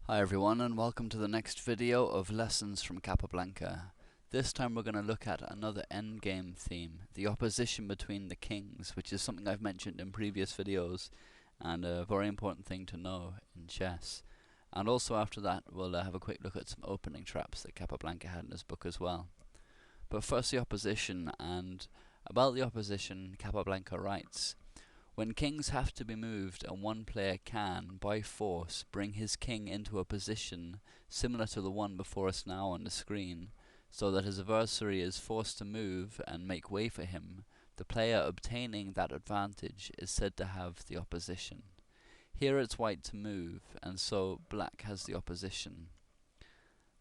Hi everyone, and welcome to the next video of Lessons from Capablanca. This time we're going to look at another endgame theme, the opposition between the kings, which is something I've mentioned in previous videos and a very important thing to know in chess. And also after that we'll have a quick look at some opening traps that Capablanca had in his book as well. But first the opposition, and about the opposition Capablanca writes: when kings have to be moved and one player can, by force, bring his king into a position similar to the one before us now on the screen, so that his adversary is forced to move and make way for him, the player obtaining that advantage is said to have the opposition. Here it's white to move, and so black has the opposition.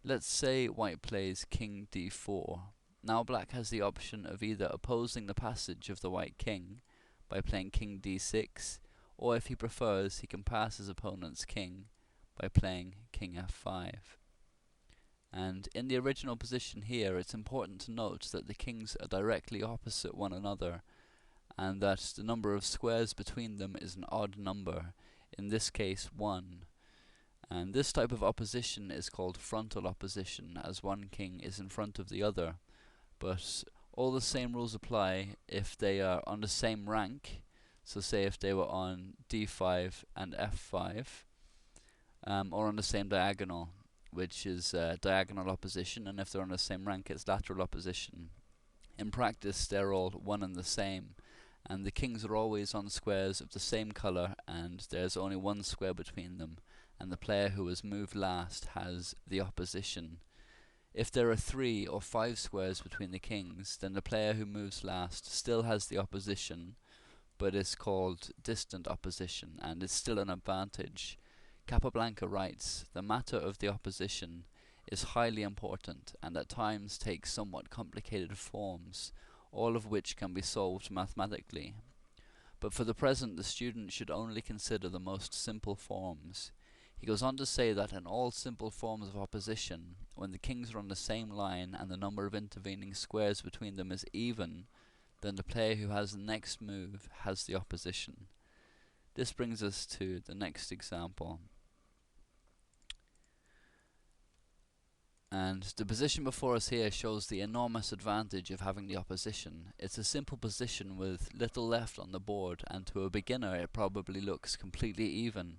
Let's say white plays king d4. Now black has the option of either opposing the passage of the white king by playing king d6, or if he prefers, he can pass his opponent's king by playing king f5. And in the original position here, it's important to note that the kings are directly opposite one another, and that the number of squares between them is an odd number, in this case 1. And this type of opposition is called frontal opposition, as one king is in front of the other, but all the same rules apply if they are on the same rank. So say if they were on d5 and f5, or on the same diagonal, which is diagonal opposition, and if they're on the same rank it's lateral opposition. In practice they're all one and the same, and the kings are always on squares of the same color, and there's only one square between them, and the player who has moved last has the opposition. If there are 3 or 5 squares between the kings, then the player who moves last still has the opposition, but it's called distant opposition, and it's still an advantage. Capablanca writes, the matter of the opposition is highly important, and at times takes somewhat complicated forms, all of which can be solved mathematically. But for the present the student should only consider the most simple forms. He goes on to say that in all simple forms of opposition, when the kings are on the same line and the number of intervening squares between them is even, then the player who has the next move has the opposition. This brings us to the next example. And the position before us here shows the enormous advantage of having the opposition. It's a simple position with little left on the board, and to a beginner it probably looks completely even.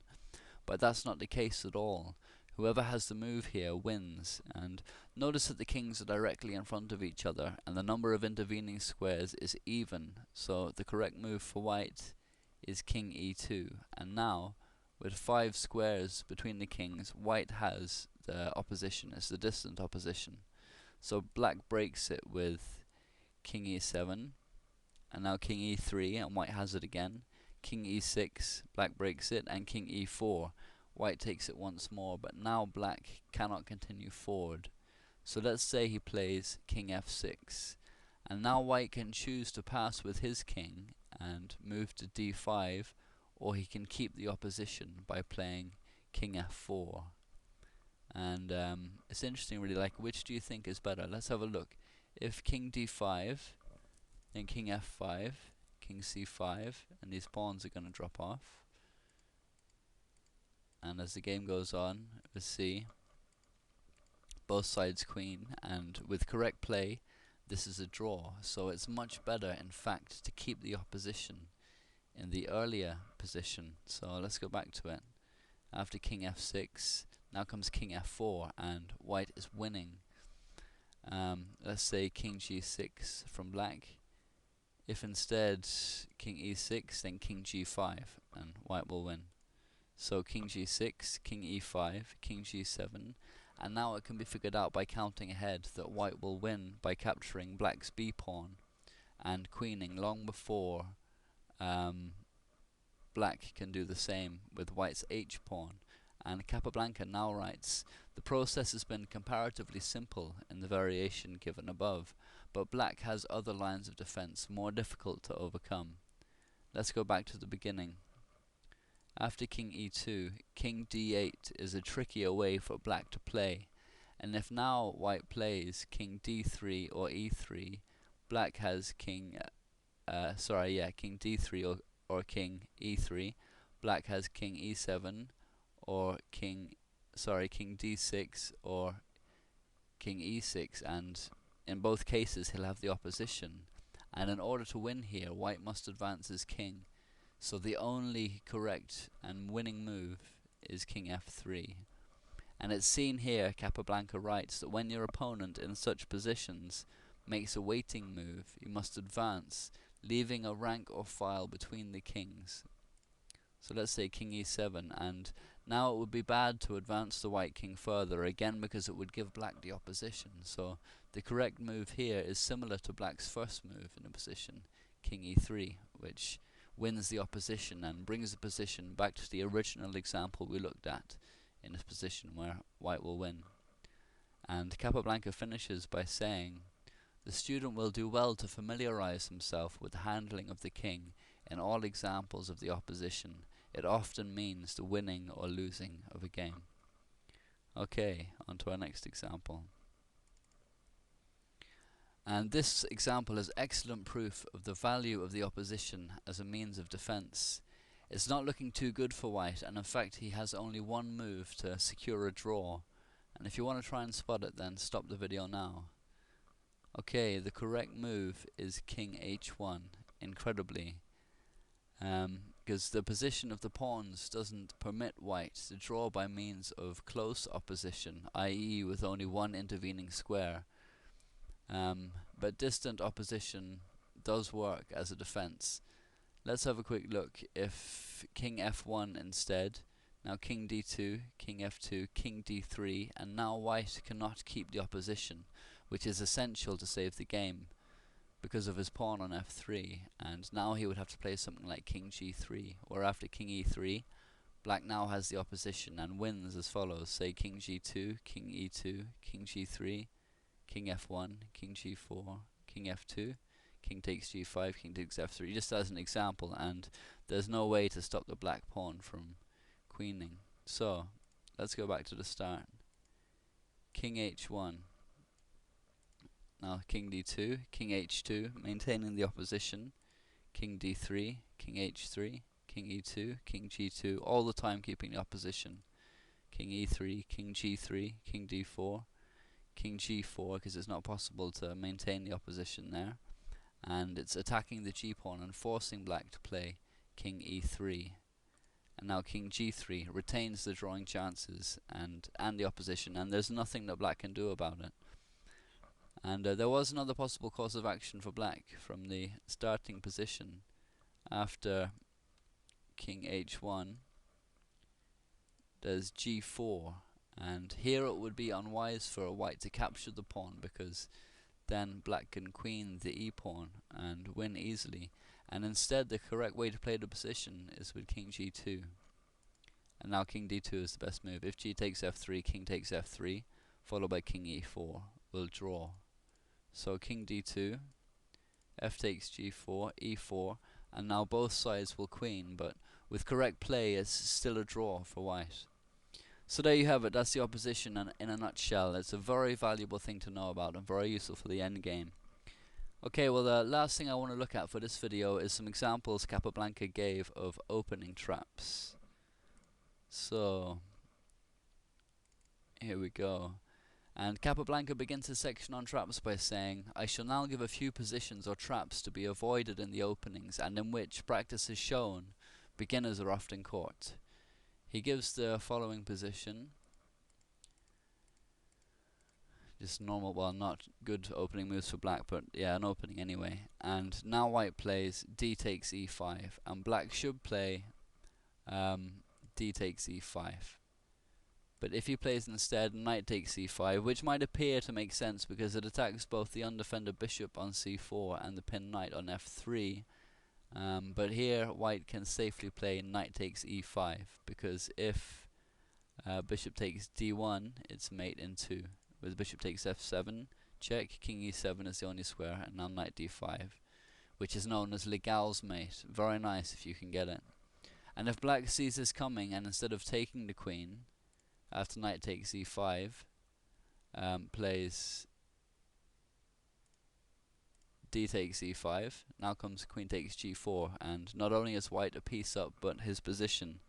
But that's not the case at all. Whoever has the move here wins, and notice that the kings are directly in front of each other, and the number of intervening squares is even, so the correct move for white is king e2. And now, with 5 squares between the kings, white has the opposition, it's the distant opposition. So black breaks it with king e7, and now king e3, and white has it again. King e6, black breaks it, and king e4, white takes it once more, but now black cannot continue forward. So let's say he plays king f6, and now white can choose to pass with his king and move to d5, or he can keep the opposition by playing king f4. And it's interesting really, like, which do you think is better? Let's have a look. If king d5, then king f5, king c5, and these pawns are going to drop off. And as the game goes on, we see both sides queen, and with correct play this is a draw. So it's much better in fact to keep the opposition in the earlier position. So let's go back to it. After king f6, now comes king f4, and white is winning. Let's say king g6 from black. If instead king e6, then king g5, and white will win. So king g6, king e5, king g7, and now it can be figured out by counting ahead that white will win by capturing black's b pawn and queening long before black can do the same with white's h pawn. And Capablanca now writes, the process has been comparatively simple in the variation given above, but black has other lines of defense more difficult to overcome. Let's go back to the beginning. After king e2, king d8 is a trickier way for black to play, and if now white plays king d3 or e3, black has king d3 or king e3, black has king e7 or king king d6 or king e6, and in both cases he'll have the opposition. And in order to win here, white must advance his king. So the only correct and winning move is king f3. And it's seen here, Capablanca writes, that when your opponent in such positions makes a waiting move, you must advance, leaving a rank or file between the kings. So let's say king e7, and now it would be bad to advance the white king further, again because it would give black the opposition. So the correct move here is similar to black's first move in a position, king e3, which wins the opposition and brings the position back to the original example we looked at, in a position where white will win. And Capablanca finishes by saying, the student will do well to familiarize himself with the handling of the king in all examples of the opposition. It often means the winning or losing of a game. Okay, on to our next example. And this example is excellent proof of the value of the opposition as a means of defense. It's not looking too good for white, and in fact he has only one move to secure a draw. And if you want to try and spot it, then stop the video now. Okay, the correct move is king h1, incredibly. Because the position of the pawns doesn't permit white to draw by means of close opposition, i.e. with only one intervening square. But distant opposition does work as a defense. Let's have a quick look. If king f1 instead, now king d2, king f2, king d3, and now white cannot keep the opposition, which is essential to save the game because of his pawn on f3, and now he would have to play something like king g3, where after king e3, black now has the opposition and wins as follows. Say king g2, king e2, king g3, king f1, king g4, king f2, king takes g5, king takes f3, just as an example, and there's no way to stop the black pawn from queening. So let's go back to the start. King h1, now king d2, king h2, maintaining the opposition, king d3, king h3, king e2, king g2, all the time keeping the opposition, king e3, king g3, king d4, king g4, because it's not possible to maintain the opposition there, and it's attacking the g-pawn and forcing black to play king e3. And now king g3 retains the drawing chances and the opposition, and there's nothing that black can do about it. And there was another possible course of action for black from the starting position after king h1. There's g4, and here it would be unwise for a white to capture the pawn, because then black can queen the e-pawn and win easily. And instead the correct way to play the position is with king g2. And now king d2 is the best move. If g takes f3, king takes f3, followed by king e4, will draw. So king d2, f takes g4, e4, and now both sides will queen, but with correct play it's still a draw for white. So there you have it, that's the opposition in a nutshell. It's a very valuable thing to know about and very useful for the endgame. Okay, well the last thing I want to look at for this video is some examples Capablanca gave of opening traps. So here we go. And Capablanca begins his section on traps by saying, I shall now give a few positions or traps to be avoided in the openings, and in which practice has shown beginners are often caught. He gives the following position. Just normal, well, not good opening moves for black, but yeah, an opening anyway. And now white plays d takes e5, and black should play d takes e5. But if he plays instead knight takes c5, which might appear to make sense because it attacks both the undefended bishop on c4 and the pinned knight on f3, but here white can safely play knight takes e5, because if bishop takes d1, it's mate in 2. With bishop takes f7, check, king e7 is the only square, and now knight d5, which is known as Legal's mate. Very nice if you can get it. And if black sees this coming, and instead of taking the queen, after knight takes e5, plays d takes e5, now comes queen takes g4, and not only is white a piece up, but his position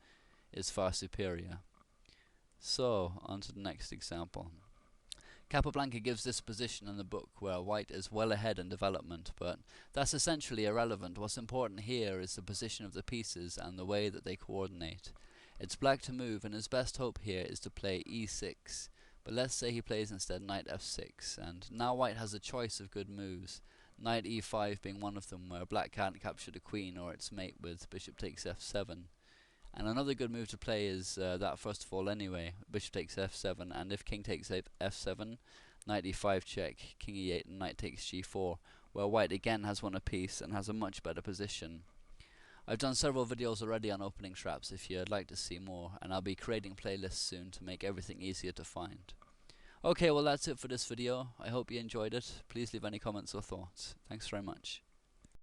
is far superior. So, on to the next example. Capablanca gives this position in the book where white is well ahead in development, but that's essentially irrelevant. What's important here is the position of the pieces and the way that they coordinate. It's black to move, and his best hope here is to play e6, but let's say he plays instead knight f6, and now white has a choice of good moves, knight e5 being one of them, where black can't capture the queen or its mate with bishop takes f7. And another good move to play is that first of all anyway, bishop takes f7, and if king takes f7, knight e5 check, king e8 and knight takes g4, where white again has won a piece and has a much better position. I've done several videos already on opening traps if you'd like to see more, and I'll be creating playlists soon to make everything easier to find. Okay, well that's it for this video. I hope you enjoyed it. Please leave any comments or thoughts. Thanks very much.